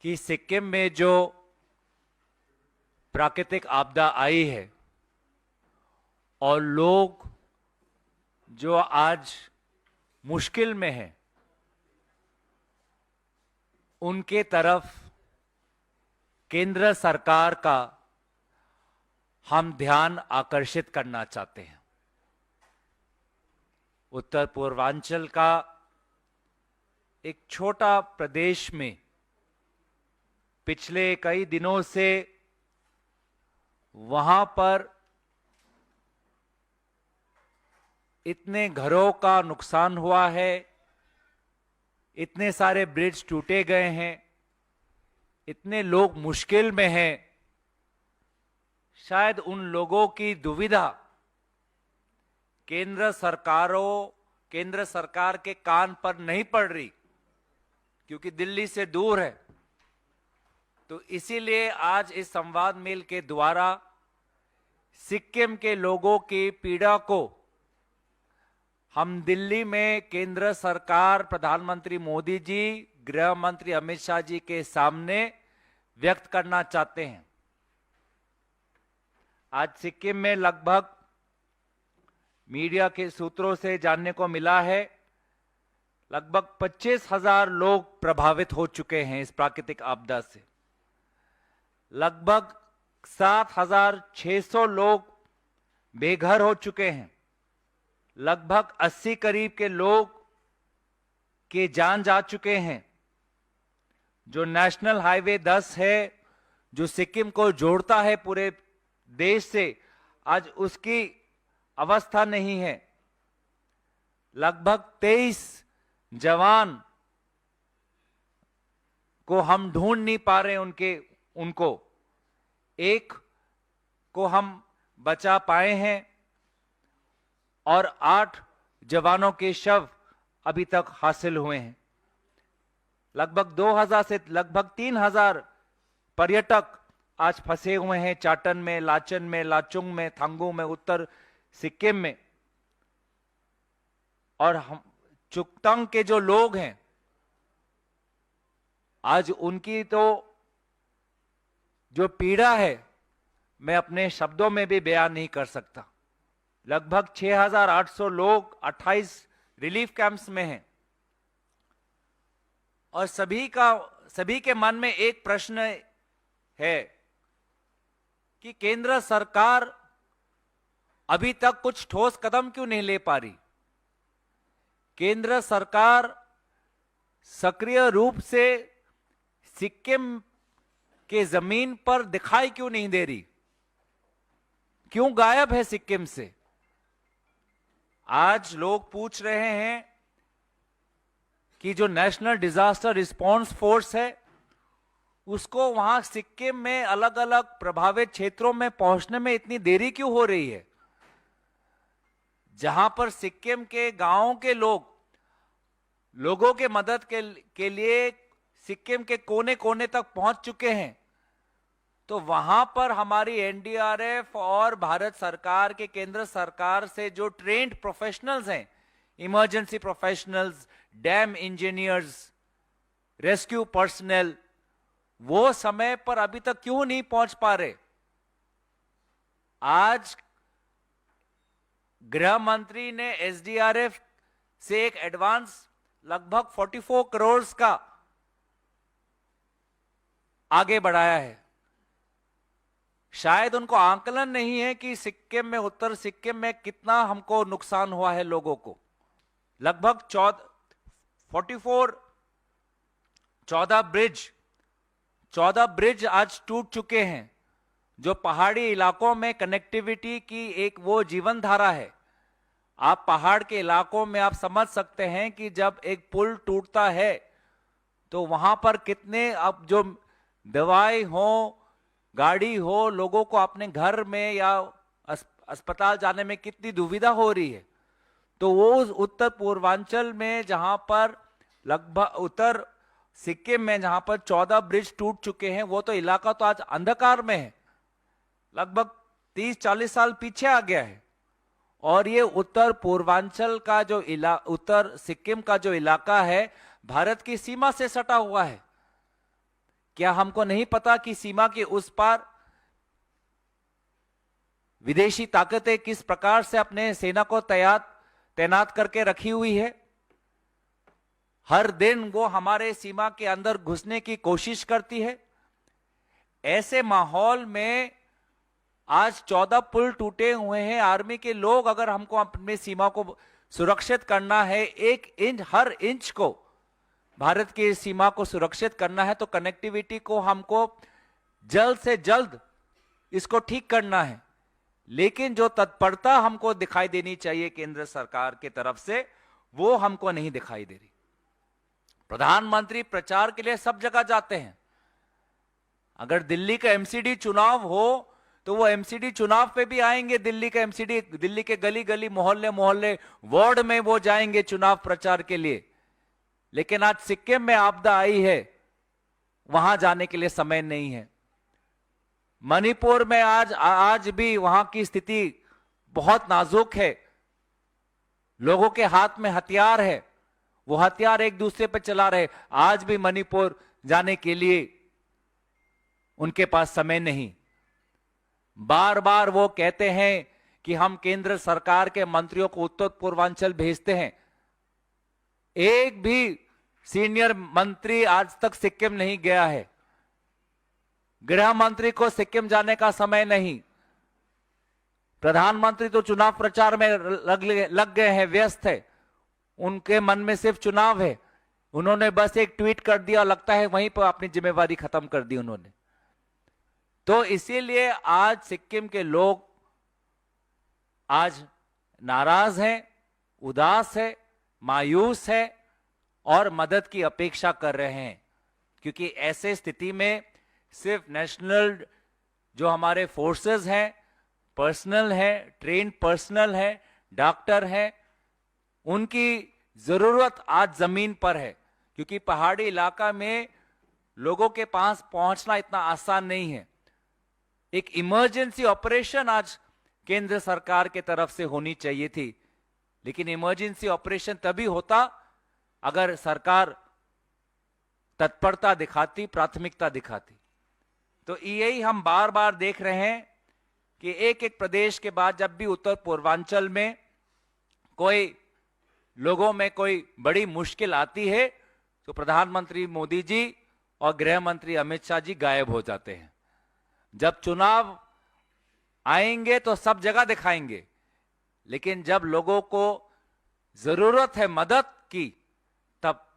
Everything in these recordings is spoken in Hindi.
कि सिक्किम में जो प्राकृतिक आपदा आई है और लोग जो आज मुश्किल में हैं, उनके तरफ केंद्र सरकार का हम ध्यान आकर्षित करना चाहते हैं। उत्तर पूर्वांचल का एक छोटा प्रदेश में पिछले कई दिनों से वहां पर इतने घरों का नुकसान हुआ है, इतने सारे ब्रिज टूटे गए हैं, इतने लोग मुश्किल में हैं। शायद उन लोगों की दुविधा केंद्र सरकार के कान पर नहीं पड़ रही, क्योंकि दिल्ली से दूर है। तो इसीलिए आज इस संवाद मेल के द्वारा सिक्किम के लोगों की पीड़ा को हम दिल्ली में केंद्र सरकार, प्रधानमंत्री मोदी जी, गृह मंत्री अमित शाह जी के सामने व्यक्त करना चाहते हैं। आज सिक्किम में लगभग मीडिया के सूत्रों से जानने को मिला है, लगभग 25,000 लोग प्रभावित हो चुके हैं इस प्राकृतिक आपदा से। लगभग 7,600 लोग बेघर हो चुके हैं। लगभग 80 करीब के लोग के जान जा चुके हैं। जो नेशनल हाईवे 10 है, जो सिक्किम को जोड़ता है पूरे देश से, आज उसकी अवस्था नहीं है। लगभग 23 जवान को हम ढूंढ नहीं पा रहे, उनको एक को हम बचा पाए हैं और 8 जवानों के शव अभी तक हासिल हुए हैं। लगभग 2000 से लगभग 3000 पर्यटक आज फंसे हुए हैं चाटन में, लाचन में, लाचुंग में, थांगू में, उत्तर सिक्किम में। और हम चुक्तंग के जो लोग हैं, आज उनकी तो जो पीड़ा है मैं अपने शब्दों में भी बयान नहीं कर सकता। लगभग 6,800 लोग 28 रिलीफ कैंप्स में हैं और सभी के मन में एक प्रश्न है कि केंद्र सरकार अभी तक कुछ ठोस कदम क्यों नहीं ले पा रही। केंद्र सरकार सक्रिय रूप से सिक्किम के जमीन पर दिखाई क्यों नहीं दे रही, क्यों गायब है सिक्किम से। आज लोग पूछ रहे हैं कि जो नेशनल डिजास्टर रिस्पांस फोर्स है, उसको वहां सिक्किम में अलग अलग प्रभावित क्षेत्रों में पहुंचने में इतनी देरी क्यों हो रही है, जहां पर सिक्किम के गांवों के लोगों के मदद के लिए सिक्किम के कोने कोने तक पहुंच चुके हैं। तो वहां पर हमारी एनडीआरएफ और भारत सरकार के केंद्र सरकार से जो ट्रेन्ड प्रोफेशनल्स हैं, emergency professionals, dam engineers, rescue personal, वो समय पर अभी तक क्यों नहीं पहुंच पा रहे। आज गृह मंत्री ने एसडीआरएफ से एक एडवांस लगभग 44 करोड़ का आगे बढ़ाया है। शायद उनको आंकलन नहीं है कि सिक्किम में, उत्तर सिक्किम में कितना हमको नुकसान हुआ है लोगों को। लगभग 14 ब्रिज आज टूट चुके हैं, जो पहाड़ी इलाकों में कनेक्टिविटी की एक वो जीवन धारा है। आप पहाड़ के इलाकों में आप समझ सकते हैं कि जब एक पुल टूटता है तो वहां पर कितने, अब जो दवाई हो, गाड़ी हो, लोगों को अपने घर में या अस्पताल जाने में कितनी दुविधा हो रही है। तो वो उत्तर पूर्वांचल में, जहां पर लगभग उत्तर सिक्किम में जहां पर 14 ब्रिज टूट चुके हैं, वो तो इलाका तो आज अंधकार में है, लगभग 30-40 साल पीछे आ गया है। और ये उत्तर पूर्वांचल का उत्तर सिक्किम का जो इलाका है, भारत की सीमा से सटा हुआ है। क्या हमको नहीं पता कि सीमा के उस पार विदेशी ताकतें किस प्रकार से अपने सेना को तैनात करके रखी हुई है? हर दिन वो हमारे सीमा के अंदर घुसने की कोशिश करती है। ऐसे माहौल में आज 14 पुल टूटे हुए हैं। आर्मी के लोग, अगर हमको अपनी सीमा को सुरक्षित करना है, हर इंच को भारत की सीमा को सुरक्षित करना है, तो कनेक्टिविटी को हमको जल्द से जल्द इसको ठीक करना है। लेकिन जो तत्परता हमको दिखाई देनी चाहिए केंद्र सरकार की तरफ से, वो हमको नहीं दिखाई दे रही। प्रधानमंत्री प्रचार के लिए सब जगह जाते हैं। अगर दिल्ली का एमसीडी चुनाव हो तो वो एमसीडी चुनाव पे भी आएंगे। दिल्ली का एमसीडी, दिल्ली के गली गली, मोहल्ले मोहल्ले, वार्ड में वो जाएंगे चुनाव प्रचार के लिए। लेकिन आज सिक्किम में आपदा आई है, वहां जाने के लिए समय नहीं है। मणिपुर में आज भी वहां की स्थिति बहुत नाजुक है। लोगों के हाथ में हथियार है, वो हथियार एक दूसरे पर चला रहे। आज भी मणिपुर जाने के लिए उनके पास समय नहीं। बार बार वो कहते हैं कि हम केंद्र सरकार के मंत्रियों को उत्तर पूर्वांचल भेजते हैं। एक भी सीनियर मंत्री आज तक सिक्किम नहीं गया है। गृह मंत्री को सिक्किम जाने का समय नहीं। प्रधानमंत्री तो चुनाव प्रचार में लग गए हैं, व्यस्त है। उनके मन में सिर्फ चुनाव है। उन्होंने बस एक ट्वीट कर दिया, लगता है वहीं पर अपनी जिम्मेवारी खत्म कर दी उन्होंने। तो इसीलिए आज सिक्किम के लोग आज नाराज हैं, उदास है, मायूस है और मदद की अपेक्षा कर रहे हैं। क्योंकि ऐसे स्थिति में सिर्फ नेशनल जो हमारे फोर्सेस हैं, पर्सनल है, ट्रेन पर्सनल है, डॉक्टर है, उनकी जरूरत आज जमीन पर है। क्योंकि पहाड़ी इलाका में लोगों के पास पहुंचना इतना आसान नहीं है। एक इमरजेंसी ऑपरेशन आज केंद्र सरकार के तरफ से होनी चाहिए थी, लेकिन इमरजेंसी ऑपरेशन तभी होता अगर सरकार तत्परता दिखाती, प्राथमिकता दिखाती। तो यही हम बार बार देख रहे हैं कि एक एक प्रदेश के बाद जब भी उत्तर पूर्वांचल में कोई लोगों में कोई बड़ी मुश्किल आती है तो प्रधानमंत्री मोदी जी और गृह मंत्री अमित शाह जी गायब हो जाते हैं। जब चुनाव आएंगे तो सब जगह दिखाएंगे, लेकिन जब लोगों को जरूरत है मदद की, तब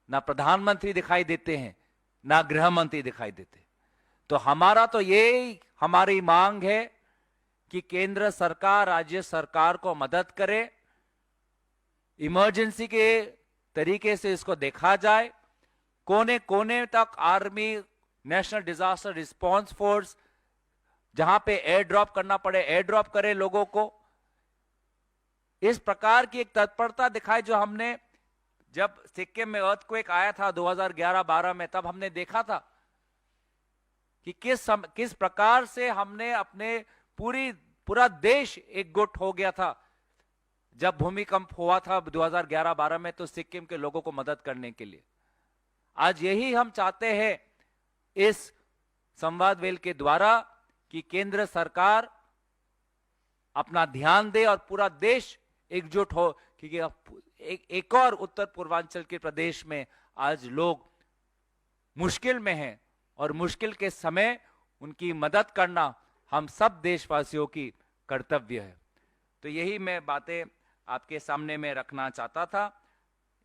ना प्रधानमंत्री दिखाई देते हैं, ना गृह मंत्री दिखाई देते। तो हमारा तो ये हमारी मांग है कि केंद्र सरकार राज्य सरकार को मदद करे, इमरजेंसी के तरीके से इसको देखा जाए। कोने कोने तक army, national disaster response force, जहां पे एयर ड्रॉप करना पड़े एयर ड्रॉप करे लोगों को। इस प्रकार की एक तत्परता दिखाई जो हमने जब सिक्किम में अर्थक्वेक आया था 2011-12 में, तब हमने देखा था कि किस प्रकार से हमने अपने पूरा देश एकजुट हो गया था। जब भूमिकंप हुआ था 2011-12 में, तो सिक्किम के लोगों को मदद करने के लिए। आज यही हम चाहते हैं इस संवाद वेल के द्वारा कि केंद्र सरकार अपना ध्यान दे और पूरा देश एकजुट हो, क्योंकि एक और उत्तर पूर्वांचल के प्रदेश में आज लोग मुश्किल में हैं और मुश्किल के समय उनकी मदद करना हम सब देशवासियों की कर्तव्य है। तो यही मैं बातें आपके सामने में रखना चाहता था।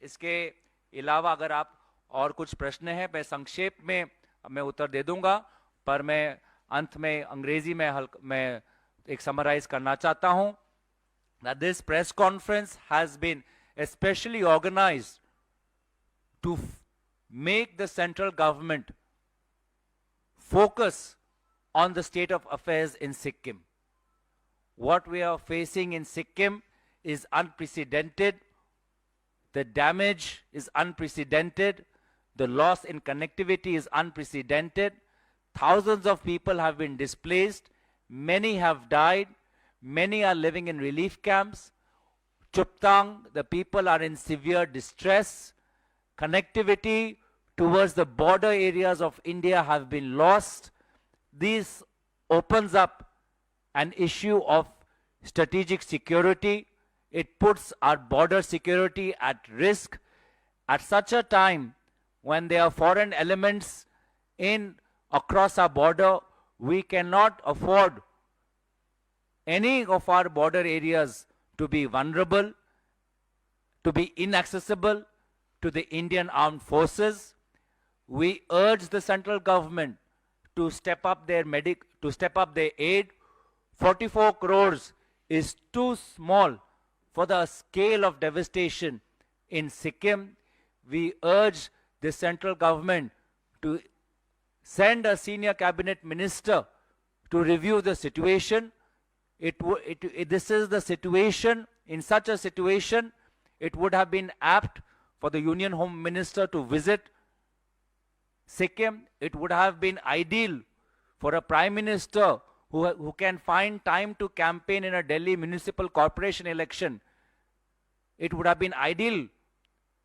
इसके अलावा अगर आप और कुछ प्रश्न हैं, मैं संक्षेप में मैं उत्तर दे दूंगा, पर मैं अंत में अंग्रेजी में मैं एक समराइज करना चाहता हूं। That this press conference has been especially organized to make the central government focus on the state of affairs in Sikkim. What we are facing in Sikkim is unprecedented. The damage is unprecedented. The loss in connectivity is unprecedented. Thousands of people have been displaced. Many have died. Many are living in relief camps. Chuptang, the people are in severe distress. Connectivity towards the border areas of India have been lost. This opens up an issue of strategic security. It puts our border security at risk at such a time when there are foreign elements in across our border. We cannot afford any of our border areas to be vulnerable, to be inaccessible to the Indian armed forces. We urge the central government to step up their aid. 44 crores is too small for the scale of devastation in Sikkim. We urge the central government to send a senior cabinet minister to review the situation. This is the situation. In such a situation, it would have been apt for the Union Home Minister to visit Sikkim. It would have been ideal for a Prime Minister who can find time to campaign in a Delhi Municipal Corporation election. It would have been ideal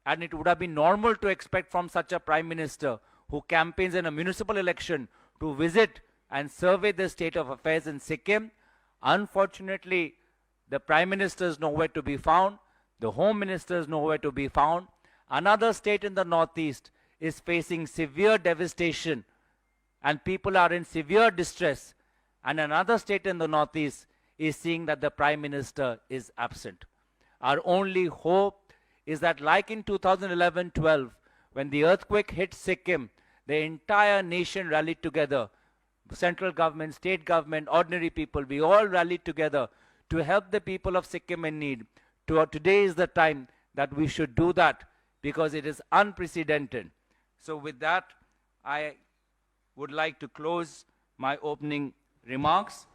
and it would have been normal to expect from such a Prime Minister who campaigns in a municipal election to visit and survey the state of affairs in Sikkim. Unfortunately, the Prime Minister is nowhere to be found. The Home Minister is nowhere to be found. Another state in the Northeast is facing severe devastation and people are in severe distress. And another state in the Northeast is seeing that the Prime Minister is absent. Our only hope is that, like in 2011-12, when the earthquake hit Sikkim, the entire nation rallied together. Central government, state government, ordinary people, we all rallied together to help the people of Sikkim in need. Today is the time that we should do that because it is unprecedented. So with that, I would like to close my opening remarks.